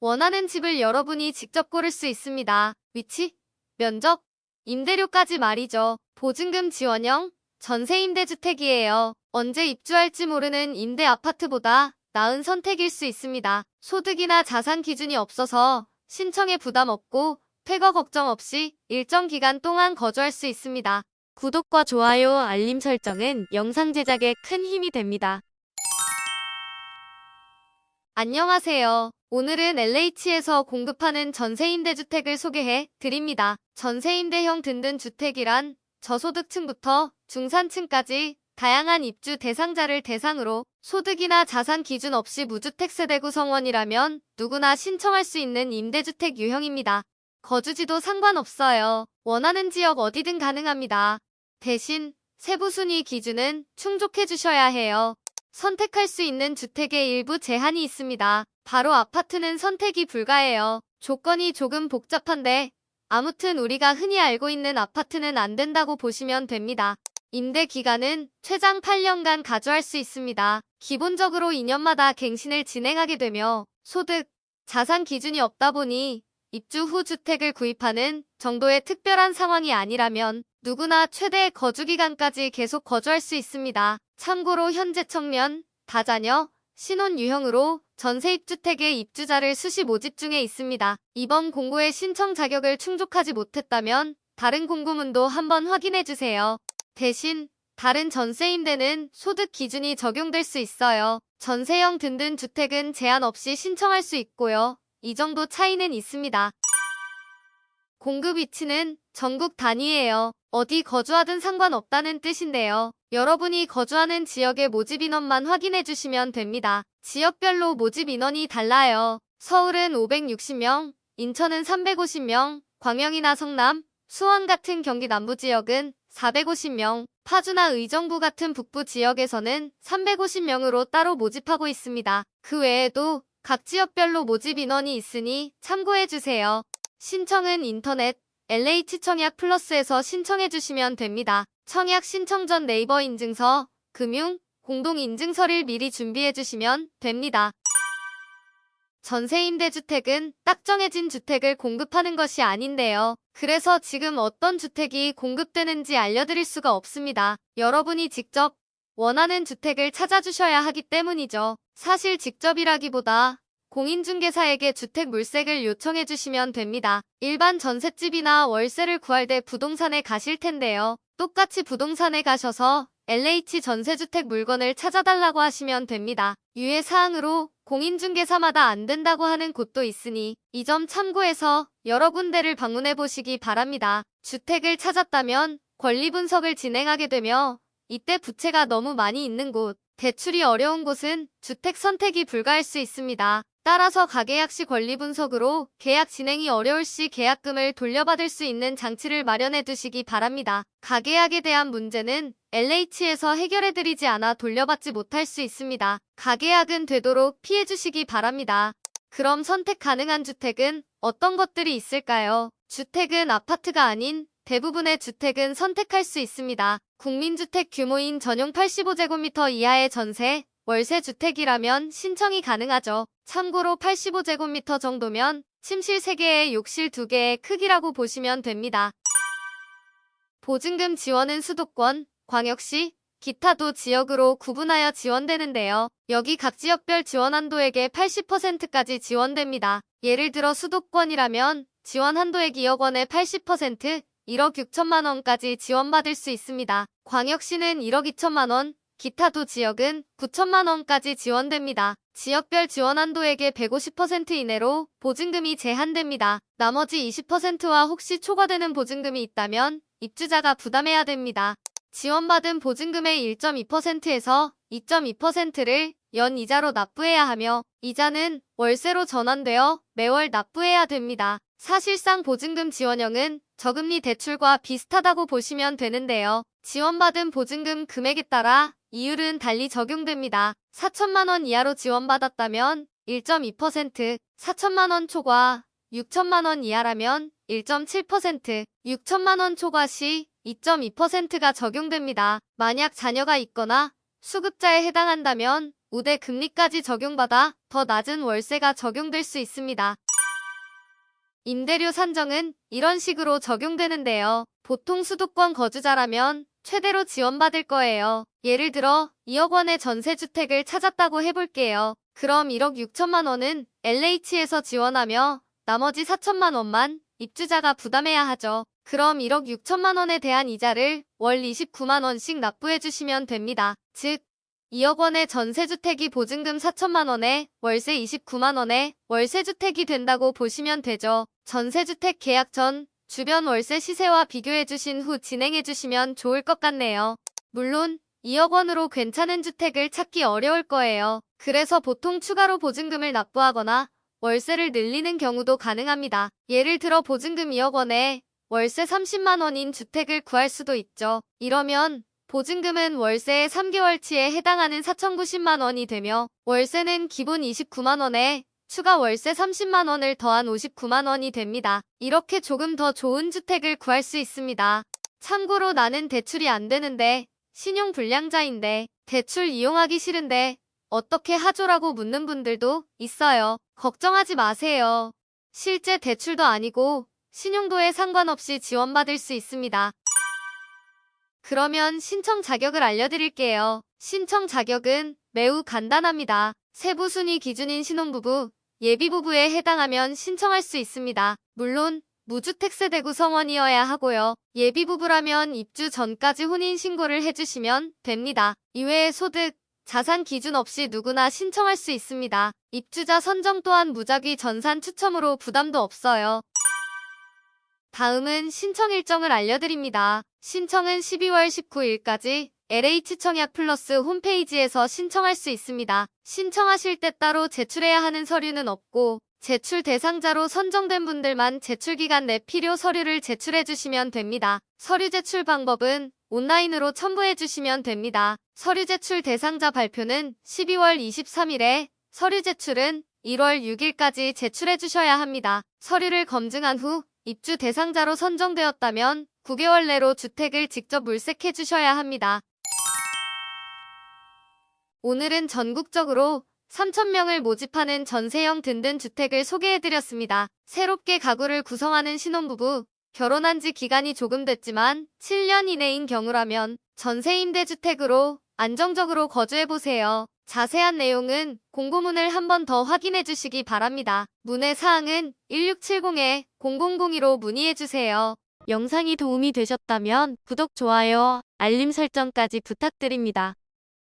원하는 집을 여러분이 직접 고를 수 있습니다. 위치, 면적, 임대료까지 말이죠. 보증금 지원형 전세임대주택이에요. 언제 입주할지 모르는 임대 아파트보다 나은 선택일 수 있습니다. 소득이나 자산 기준이 없어서 신청에 부담 없고 퇴거 걱정 없이 일정 기간 동안 거주할 수 있습니다. 구독과 좋아요, 알림 설정은 영상 제작에 큰 힘이 됩니다. 안녕하세요. 오늘은 LH에서 공급하는 전세임대주택을 소개해 드립니다. 전세임대형 든든주택이란 저소득층부터 중산층까지 다양한 입주 대상자를 대상으로 소득이나 자산 기준 없이 무주택 세대 구성원이라면 누구나 신청할 수 있는 임대주택 유형입니다. 거주지도 상관없어요. 원하는 지역 어디든 가능합니다. 대신 세부 순위 기준은 충족해 주셔야 해요. 선택할 수 있는 주택에 일부 제한이 있습니다. 바로 아파트는 선택이 불가해요. 조건이 조금 복잡한데 아무튼 우리가 흔히 알고 있는 아파트는 안 된다고 보시면 됩니다. 임대 기간은 최장 8년간 가주할 수 있습니다. 기본적으로 2년마다 갱신을 진행하게 되며 소득, 자산 기준이 없다 보니 입주 후 주택을 구입하는 정도의 특별한 상황이 아니라면 누구나 최대 거주기간까지 계속 거주할 수 있습니다. 참고로 현재 청년, 다자녀, 신혼 유형으로 전세입주택의 입주자를 수시 모집 중에 있습니다. 이번 공고의 신청 자격을 충족하지 못했다면 다른 공고문도 한번 확인해주세요. 대신 다른 전세임대는 소득 기준이 적용될 수 있어요. 전세형 든든주택은 제한 없이 신청할 수 있고요. 이 정도 차이는 있습니다. 공급 위치는 전국 단위예요. 어디 거주하든 상관없다는 뜻인데요. 여러분이 거주하는 지역의 모집 인원만 확인해 주시면 됩니다. 지역별로 모집 인원이 달라요. 서울은 560명, 인천은 350명, 광명이나 성남, 수원 같은 경기 남부 지역은 450명, 파주나 의정부 같은 북부 지역에서는 350명으로 따로 모집하고 있습니다. 그 외에도 각 지역별로 모집 인원이 있으니 참고해주세요. 신청은 인터넷 LH 청약 플러스에서 신청해주시면 됩니다. 청약 신청 전 네이버 인증서, 금융, 공동인증서를 미리 준비해주시면 됩니다. 전세임대주택은 딱 정해진 주택을 공급하는 것이 아닌데요. 그래서 지금 어떤 주택이 공급되는지 알려드릴 수가 없습니다. 여러분이 직접 원하는 주택을 찾아주셔야 하기 때문이죠. 사실 직접이라기보다 공인중개사에게 주택 물색을 요청해 주시면 됩니다. 일반 전셋집이나 월세를 구할 때 부동산에 가실 텐데요. 똑같이 부동산에 가셔서 LH 전세주택 물건을 찾아달라고 하시면 됩니다. 유예사항으로 공인중개사마다 안 된다고 하는 곳도 있으니 이 점 참고해서 여러 군데를 방문해 보시기 바랍니다. 주택을 찾았다면 권리 분석을 진행하게 되며 이때 부채가 너무 많이 있는 곳, 대출이 어려운 곳은 주택 선택이 불가할 수 있습니다. 따라서 가계약 시 권리 분석으로 계약 진행이 어려울 시 계약금을 돌려받을 수 있는 장치를 마련해 두시기 바랍니다. 가계약에 대한 문제는 LH에서 해결해드리지 않아 돌려받지 못할 수 있습니다. 가계약은 되도록 피해주시기 바랍니다. 그럼 선택 가능한 주택은 어떤 것들이 있을까요? 주택은 아파트가 아닌 대부분의 주택은 선택할 수 있습니다. 국민주택 규모인 전용 85제곱미터 이하의 전세, 월세 주택이라면 신청이 가능하죠. 참고로 85제곱미터 정도면 침실 3개에 욕실 2개의 크기라고 보시면 됩니다. 보증금 지원은 수도권, 광역시, 기타도 지역으로 구분하여 지원되는데요. 여기 각 지역별 지원 한도액의 80%까지 지원됩니다. 예를 들어 수도권이라면 지원 한도액 2억 원의 80%, 1억 6천만 원까지 지원받을 수 있습니다. 광역시는 1억 2천만 원, 기타도 지역은 9천만 원까지 지원됩니다. 지역별 지원 한도액의 150% 이내로 보증금이 제한됩니다. 나머지 20%와 혹시 초과되는 보증금이 있다면 입주자가 부담해야 됩니다. 지원받은 보증금의 1.2%에서 2.2%를 연이자로 납부해야 하며 이자는 월세로 전환되어 매월 납부해야 됩니다. 사실상 보증금 지원형은 저금리 대출과 비슷하다고 보시면 되는데요. 지원받은 보증금 금액에 따라 이율은 달리 적용됩니다. 4천만 원 이하로 지원받았다면 1.2%, 4천만 원 초과 6천만 원 이하라면 1.7%, 6천만 원 초과 시 2.2%가 적용됩니다. 만약 자녀가 있거나 수급자에 해당한다면 우대 금리까지 적용받아 더 낮은 월세가 적용될 수 있습니다. 임대료 산정은 이런 식으로 적용되는데요. 보통 수도권 거주자라면 최대로 지원받을 거예요. 예를 들어 2억 원의 전세주택을 찾았다고 해볼게요. 그럼 1억 6천만 원은 LH에서 지원하며 나머지 4천만 원만 입주자가 부담해야 하죠. 그럼 1억 6천만 원에 대한 이자를 월 29만 원씩 납부해 주시면 됩니다. 즉 2억 원의 전세주택이 보증금 4천만 원에 월세 29만 원에 월세주택이 된다고 보시면 되죠. 전세주택 계약 전 주변 월세 시세와 비교해 주신 후 진행해 주시면 좋을 것 같네요. 물론 2억 원으로 괜찮은 주택을 찾기 어려울 거예요. 그래서 보통 추가로 보증금을 납부하거나 월세를 늘리는 경우도 가능합니다. 예를 들어 보증금 2억 원에 월세 30만 원인 주택을 구할 수도 있죠. 이러면 보증금은 월세의 3개월치에 해당하는 4,090만 원이 되며 월세는 기본 29만 원에 추가 월세 30만 원을 더한 59만 원이 됩니다. 이렇게 조금 더 좋은 주택을 구할 수 있습니다. 참고로 나는 대출이 안 되는데 신용 불량자인데 대출 이용하기 싫은데 어떻게 하죠라고 묻는 분들도 있어요. 걱정하지 마세요. 실제 대출도 아니고 신용도에 상관없이 지원받을 수 있습니다. 그러면 신청 자격을 알려드릴게요. 신청 자격은 매우 간단합니다. 세부 순위 기준인 신혼부부, 예비부부에 해당하면 신청할 수 있습니다. 물론 무주택 세대 구성원이어야 하고요. 예비부부라면 입주 전까지 혼인신고를 해주시면 됩니다. 이외에 소득, 자산 기준 없이 누구나 신청할 수 있습니다. 입주자 선정 또한 무작위 전산 추첨으로 부담도 없어요. 다음은 신청 일정을 알려드립니다. 신청은 12월 19일까지 LH청약 플러스 홈페이지에서 신청할 수 있습니다. 신청하실 때 따로 제출해야 하는 서류는 없고 제출 대상자로 선정된 분들만 제출기간 내 필요 서류를 제출해 주시면 됩니다. 서류 제출 방법은 온라인으로 첨부해 주시면 됩니다. 서류 제출 대상자 발표는 12월 23일에 서류 제출은 1월 6일까지 제출해 주셔야 합니다. 서류를 검증한 후 입주 대상자로 선정되었다면 9개월 내로 주택을 직접 물색해 주셔야 합니다. 오늘은 전국적으로 3,000명을 모집하는 전세형 든든 주택을 소개해드렸습니다. 새롭게 가구를 구성하는 신혼부부, 결혼한 지 기간이 조금 됐지만 7년 이내인 경우라면 전세임대주택으로 안정적으로 거주해보세요. 자세한 내용은 공고문을 한 번 더 확인해 주시기 바랍니다. 문의 사항은 1670-0002로 문의해주세요. 영상이 도움이 되셨다면 구독, 좋아요, 알림 설정까지 부탁드립니다.